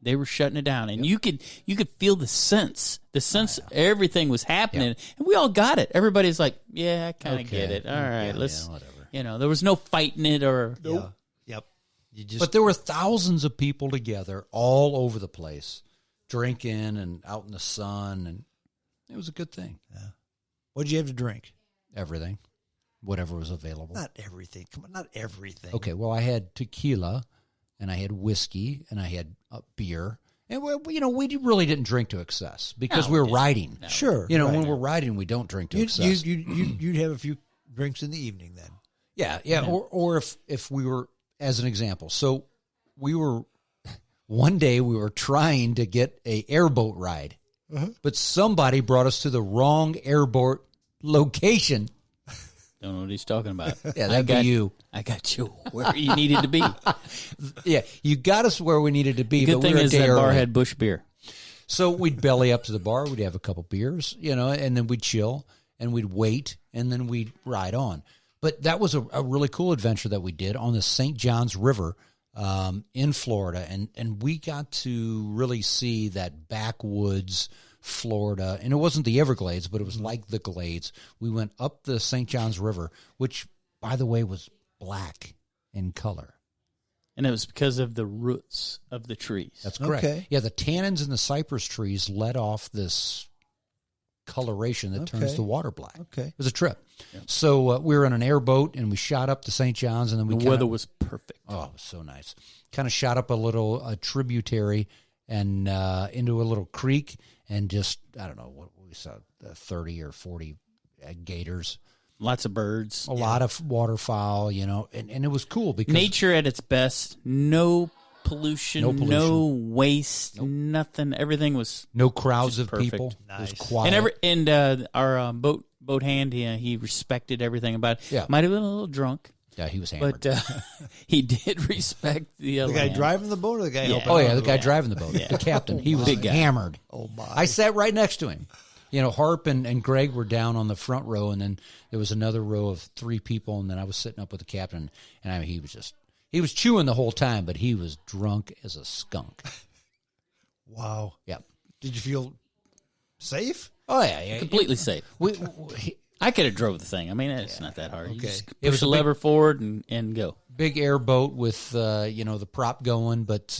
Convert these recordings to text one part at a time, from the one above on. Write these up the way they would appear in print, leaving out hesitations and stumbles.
They were shutting it down, and you could feel the sense. Everything was happening, and we all got it. Everybody's like, "Yeah, I kind of get it. All right, let's." Whatever. There was no fighting it or. Nope. Yep. But there were thousands of people together all over the place, drinking and out in the sun, and it was a good thing. Yeah. What did you have to drink? Everything, whatever was available. Not everything. Come on, not everything. Okay, well, I had tequila, and I had whiskey, and I had beer. And, we really didn't drink to excess because we were riding. No. Sure. When we're riding, we don't drink to excess. You'd have a few drinks in the evening then. Yeah. Or if we were, as an example, so one day we were trying to get a airboat ride, but somebody brought us to the wrong airboat location. Don't know what he's talking about. Yeah, that'd be you. I got you where you needed to be. Yeah, you got us where we needed to be. The good thing is that bar had Busch beer. So we'd belly up to the bar. We'd have a couple beers, and then we'd chill, and we'd wait, and then we'd ride on. But that was a really cool adventure that we did on the St. Johns River in Florida, and we got to really see that backwoods Florida, and it wasn't the Everglades, but it was like the Glades. We went up the St. Johns River, which, by the way, was black in color. And it was because of the roots of the trees. That's correct. Okay. Yeah, the tannins in the cypress trees let off this coloration that turns the water black. Okay. It was a trip. Yep. So we were on an airboat, and we shot up to St. John's, and then the weather was perfect. Oh, it was so nice. Kind of shot up a tributary and into a little creek, and just, I don't know, what we saw, 30 or 40 gators. Lots of birds. A lot of waterfowl, and it was cool because nature at its best. No pollution, no waste, nothing. Everything was no crowds of perfect. people. Nice. It was quiet. And our boat hand, he respected everything about it. Yeah. Might have been a little drunk. Yeah, he was hammered. But he did respect the guy driving the boat or the guy helping? Oh, yeah, the guy driving the boat. The captain. He was hammered. Oh, my. I sat right next to him. Harp and Greg were down on the front row, and then there was another row of 3 people, and then I was sitting up with the captain, and he was chewing the whole time, but he was drunk as a skunk. Wow. Yeah. Did you feel safe? Oh, yeah. Completely safe. I could have drove the thing. I mean, it's not that hard. Okay. You just push the lever forward and go. Big airboat with, the prop going, but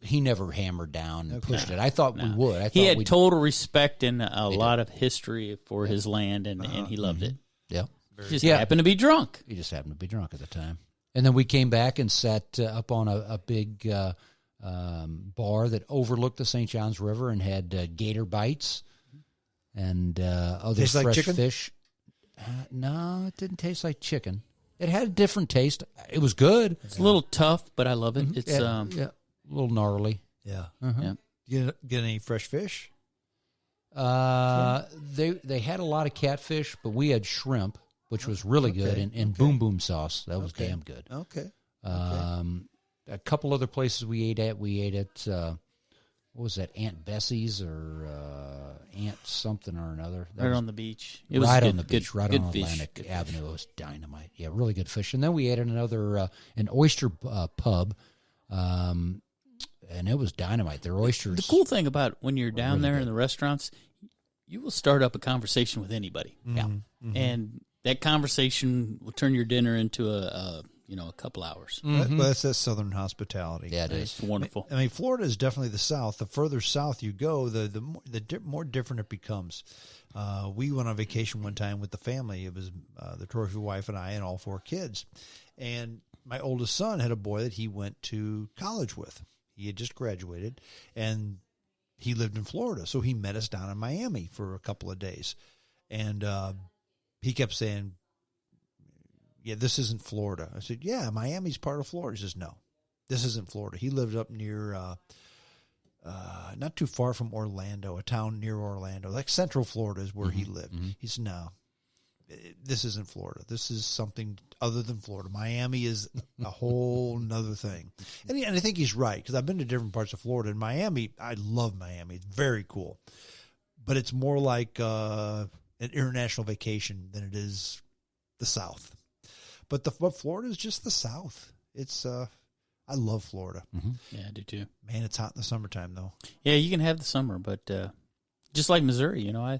he never hammered down and pushed it. I thought we would. He had total respect and a lot of history for his land, and he loved it. Yeah. He just happened to be drunk. He just happened to be drunk at the time. And then we came back and sat up on a big bar that overlooked the St. Johns River and had gator bites and other Tastes fresh like chicken? fish. No, it didn't taste like chicken. It had a different taste. It was good. It's a little tough, but I love it. It's a little gnarly. Yeah. yeah. Get any fresh fish? They had a lot of catfish, but we had shrimp, which was really good, and boom boom sauce. That was damn good. Okay. A couple other places we ate at. We ate at what was that, Aunt Bessie's or Aunt something or another. That right was on the beach. It was right good, on the beach, right good on fish. Atlantic Avenue. It was dynamite. Yeah, really good fish. And then we ate at an oyster pub, and it was dynamite. Their oysters. The cool thing about when you're down really there good. in the restaurants, you will start up a conversation with anybody. Yeah. Mm-hmm. And that conversation will turn your dinner into a couple hours. Well, that's that Southern hospitality. Yeah, it is. It's wonderful. I mean, Florida is definitely the South. The further south you go, the more different it becomes. We went on vacation one time with the family. It was the trophy wife and I and all 4 kids. And my oldest son had a boy that he went to college with. He had just graduated, and he lived in Florida. So he met us down in Miami for a couple of days. And he kept saying, yeah, this isn't Florida. I said, yeah, Miami's part of Florida. He says, no, this isn't Florida. He lived up near, not too far from Orlando, a town near Orlando. Like Central Florida is where he lived. He said, no, this isn't Florida. This is something other than Florida. Miami is a whole nother thing. And I think he's right, because I've been to different parts of Florida. And Miami, I love Miami. It's very cool. But it's more like an international vacation than it is the South. But Florida is just the South. It's I love Florida. Mm-hmm. Yeah, I do too. Man, it's hot in the summertime, though. Yeah, you can have the summer, but just like Missouri, you know, I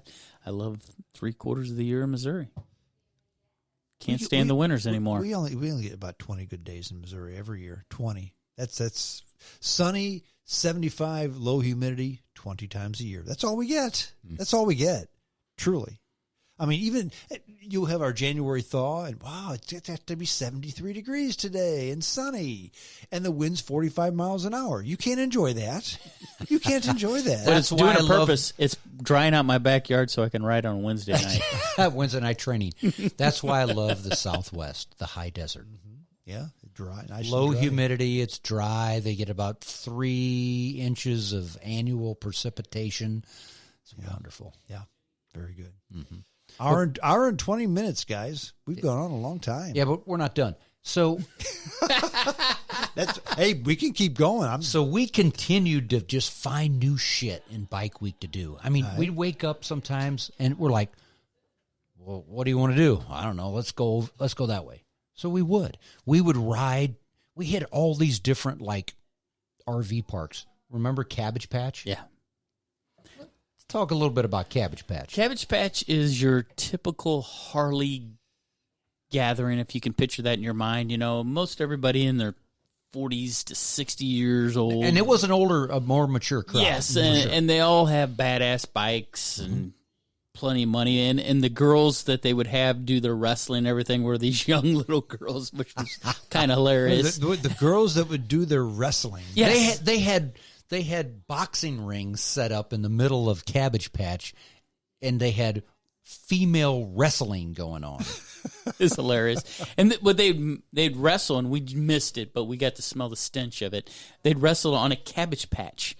love 3/4 of the year in Missouri. Can't stand the winters anymore. We only get about 20 good days in Missouri every year. 20. That's sunny, 75, low humidity, 20 times a year. That's all we get. That's all we get. Truly. I mean, even you'll have our January thaw, and wow, it's have to be 73 degrees today and sunny, and the wind's 45 miles an hour. You can't enjoy that. You can't enjoy that. But it's doing a purpose. It's drying out my backyard so I can ride on Wednesday night. Wednesday night training. That's why I love the Southwest, the high desert. Yeah, dry, nice, low and dry. humidity. It's dry. They get about 3 inches of annual precipitation. It's wonderful. Yeah, very good. Mm-hmm. Hour and 20 minutes, guys. We've gone on a long time. Yeah, but we're not done. So, hey, we can keep going. So we continued to just find new shit in Bike Week to do. I mean, we'd wake up sometimes and we're like, "Well, what do you want to do?" I don't know. Let's go that way. So we would ride. We hit all these different like RV parks. Remember Cabbage Patch? Yeah. Talk a little bit about Cabbage Patch. Cabbage Patch is your typical Harley gathering, if you can picture that in your mind. You know, most everybody in their 40s to 60 years old. And it was a more mature crowd. Yes, and they all have badass bikes and plenty of money. And the girls that they would have do their wrestling and everything were these young little girls, which was kind of hilarious. The girls that would do their wrestling. Yes. They had boxing rings set up in the middle of Cabbage Patch, and they had female wrestling going on. It's hilarious. And but they'd wrestle, and we missed it, but we got to smell the stench of it. They'd wrestle on a cabbage patch.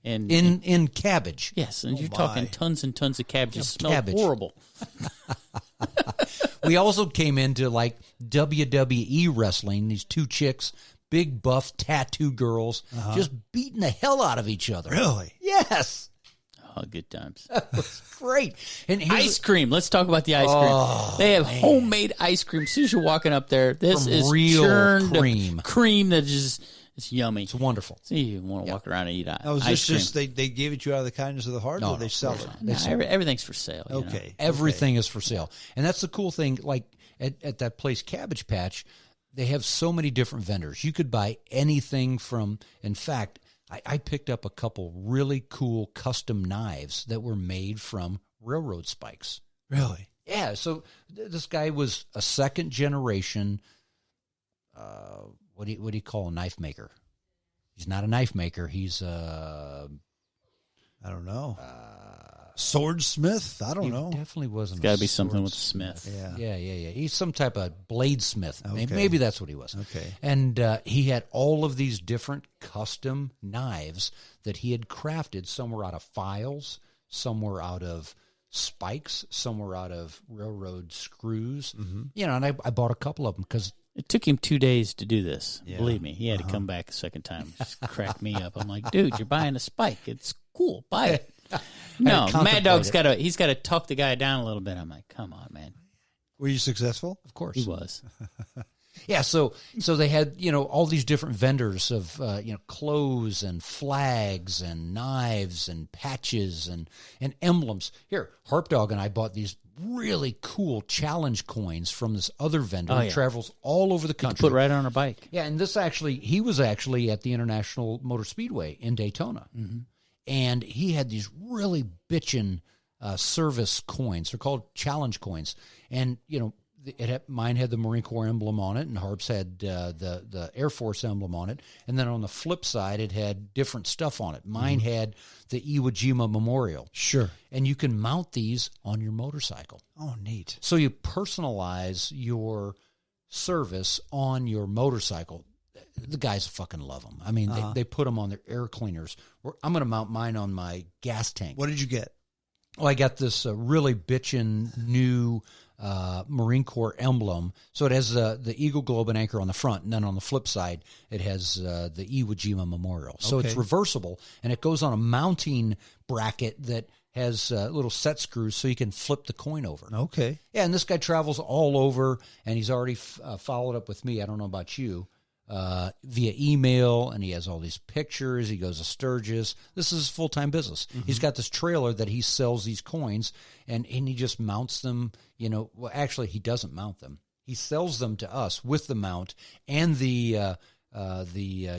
And in cabbage. Yes, and you're talking tons and tons of cabbage. It smelled horrible. We also came into like WWE wrestling, these two chicks, big buff tattoo girls, just beating the hell out of each other. Really? Yes. Oh, good times. That was great. And ice cream. Let's talk about the ice cream. They have homemade ice cream. As soon as you're walking up there, this is real churned cream. Cream that just it's yummy. It's wonderful. So you want to walk around and eat ice cream. Was this just they gave it to you out of the kindness of the heart, or they sell it? No, everything's for sale. Okay. Everything is for sale. And that's the cool thing. Like at that place, Cabbage Patch, they have so many different vendors. You could buy anything from, in fact, I picked up a couple really cool custom knives that were made from railroad spikes. Really? Yeah. So this guy was a second generation, what do you call a knife maker? He's not a knife maker. He's I don't know. Swordsmith? I don't know. Definitely wasn't. It's got to be something with a smith. Yeah. Yeah. He's some type of bladesmith. Okay. Maybe that's what he was. Okay. And he had all of these different custom knives that he had crafted. Some were out of files, some were out of spikes, some were out of railroad screws. Mm-hmm. You know, and I bought a couple of them because it took him 2 days to do this. Yeah. Believe me, he had to come back a second time. Just crack me up. I'm like, dude, you're buying a spike. It's cool. Buy it. No, Maddog's got to talk the guy down a little bit. I'm like, come on, man. Were you successful? Of course, he was. Yeah, so they had all these different vendors of clothes and flags and knives and patches and emblems. Here, Harpdog and I bought these really cool challenge coins from this other vendor who travels all over the country. Put right on our bike. Yeah, and he was actually at the International Motor Speedway in Daytona. Mm-hmm. And he had these really bitchin' service coins. They're called challenge coins. And, mine had the Marine Corps emblem on it, and Harp's had the Air Force emblem on it. And then on the flip side, it had different stuff on it. Mine had the Iwo Jima Memorial. Sure. And you can mount these on your motorcycle. Oh, neat. So you personalize your service on your motorcycle. The guys fucking love them. I mean, they put them on their air cleaners. I'm going to mount mine on my gas tank. What did you get? Oh, I got this really bitchin' new Marine Corps emblem. So it has the Eagle Globe and Anchor on the front, and then on the flip side, it has the Iwo Jima Memorial. So it's reversible, and it goes on a mounting bracket that has little set screws so you can flip the coin over. Okay. Yeah, and this guy travels all over, and he's already followed up with me. I don't know about you. via email, and he has all these pictures. He goes to Sturgis. This is his full-time business. He's got this trailer that he sells these coins, and he just mounts them. Well, actually, he doesn't mount them. He sells them to us with the mount and the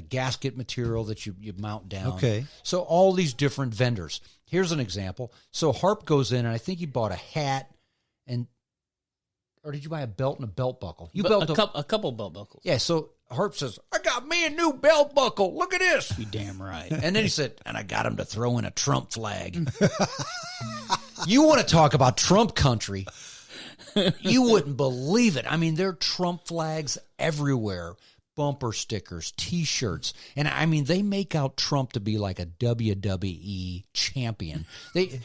gasket material that you mount down. Okay. So all these different vendors. Here's an example. So Harp goes in, and I think he bought a hat, or did you buy a belt and a belt buckle? You a couple belt buckles. Yeah, so Harp says, I got me a new belt buckle. Look at this. You damn right. And then he said, and I got him to throw in a Trump flag. You want to talk about Trump country? You wouldn't believe it. I mean, there are Trump flags everywhere. Bumper stickers, T-shirts. And I mean, they make out Trump to be like a WWE champion.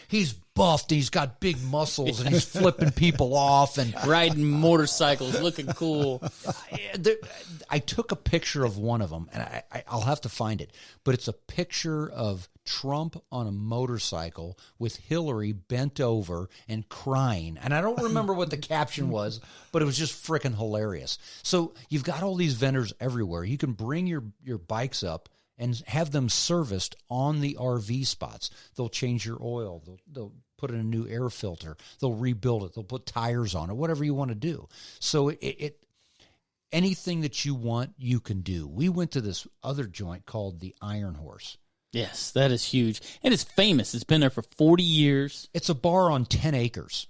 He's buffed, and he's got big muscles, and he's flipping people off and riding motorcycles, looking cool. I took a picture of one of them, and I'll have to find it. But it's a picture of Trump on a motorcycle with Hillary bent over and crying. And I don't remember what the caption was, but it was just freaking hilarious. So you've got all these vendors everywhere. You can bring your bikes up and have them serviced on the RV spots. They'll change your oil. They'll put in a new air filter. They'll rebuild it. They'll put tires on it, whatever you want to do. So anything that you want, you can do. We went to this other joint called the Iron Horse. Yes, that is huge. And it's famous. It's been there for 40 years. It's a bar on 10 acres.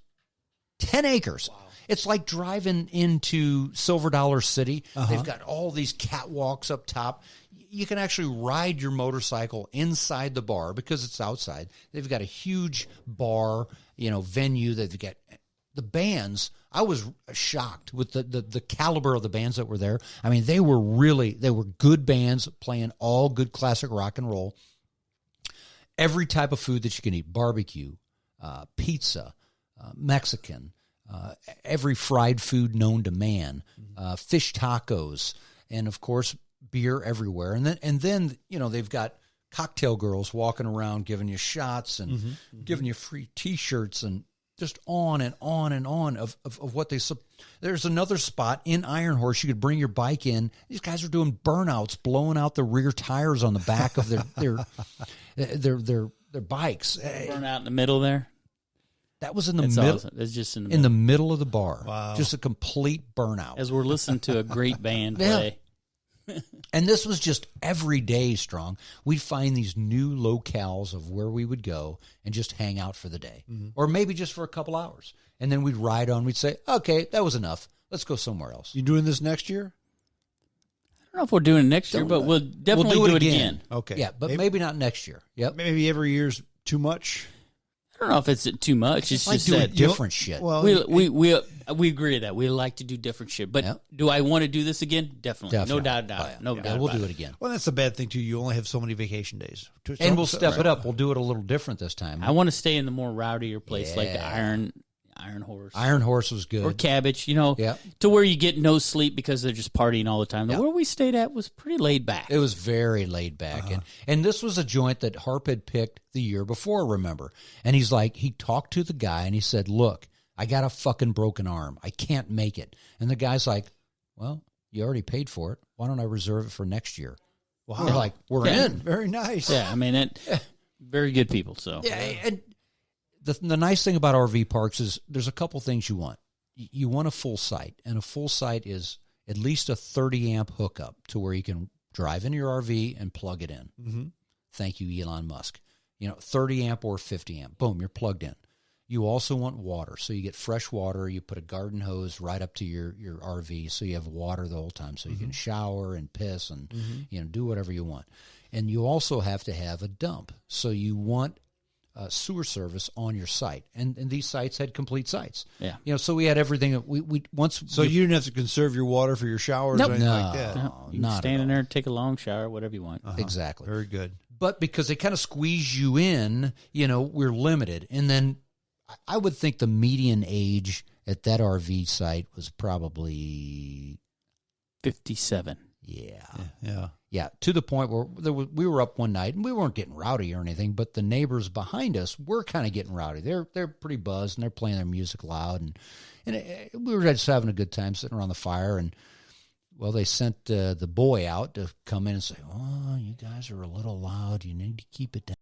10 acres. Wow. It's like driving into Silver Dollar City. They've got all these catwalks up top. You can actually ride your motorcycle inside the bar because it's outside. They've got a huge bar, venue. They've got the bands. I was shocked with the caliber of the bands that were there. I mean, they were good bands playing all good classic rock and roll. Every type of food that you can eat, barbecue, pizza, Mexican, every fried food known to man, fish tacos, and of course, beer everywhere. And then they've got cocktail girls walking around giving you shots and giving you free T-shirts and just on and on and on of what they. There's another spot in Iron Horse you could bring your bike in. These guys are doing burnouts, blowing out the rear tires on the back of their bikes. Burn out in the middle there. That was in the middle. Awesome. It's just in the middle of the bar. Wow. Just a complete burnout. As we're listening to a great band play. And this was just every day, Strong. We'd find these new locales of where we would go and just hang out for the day. Or maybe just for a couple hours. And then we'd ride on. We'd say, okay, that was enough. Let's go somewhere else. You doing this next year? I don't know if we're doing it next year, but we'll definitely do it again. Okay. Yeah, but maybe not next year. Yep. Maybe every year's too much. I don't know if it's too much. It's like just doing that different shit. Well, we agree with that. We like to do different shit. But do I want to do this again? Definitely. No doubt about it. No doubt. We'll do it again. Well, that's the bad thing too. You only have so many vacation days, and we'll step it up. We'll do it a little different this time. I want to stay in the more rowdier place, like Iron Horse. Iron Horse was good. Or Cabbage, to where you get no sleep because they're just partying all the time. Where we stayed at was pretty laid back. It was very laid back. And this was a joint that Harp had picked the year before, remember. And he's like, he talked to the guy and he said, look, I got a fucking broken arm. I can't make it. And the guy's like, well, you already paid for it. Why don't I reserve it for next year? Wow. They're like, we're in. Very nice. Yeah, I mean, very good people. So yeah, and the nice thing about RV parks is there's a couple things you want. You want a full site, and a full site is at least a 30-amp hookup to where you can drive in your RV and plug it in. Mm-hmm. Thank you, Elon Musk. 30-amp or 50-amp. Boom, you're plugged in. You also want water, so you get fresh water. You put a garden hose right up to your RV, so you have water the whole time, so you can shower and piss and do whatever you want. And you also have to have a dump, so you want sewer service on your site, and these sites had complete sites. Yeah, so we had everything. We once. So you didn't have to conserve your water for your showers or anything like that. No, you can stand in there and take a long shower, whatever you want. Exactly. Very good. But because they kind of squeeze you in, we're limited. And then I would think the median age at that RV site was probably 57. Yeah, to the point where we were up one night, and we weren't getting rowdy or anything, but the neighbors behind us were kind of getting rowdy. They're pretty buzzed, and they're playing their music loud, and we were just having a good time sitting around the fire. And Well, they sent the boy out to come in and say, "Oh, you guys are a little loud. You need to keep it down."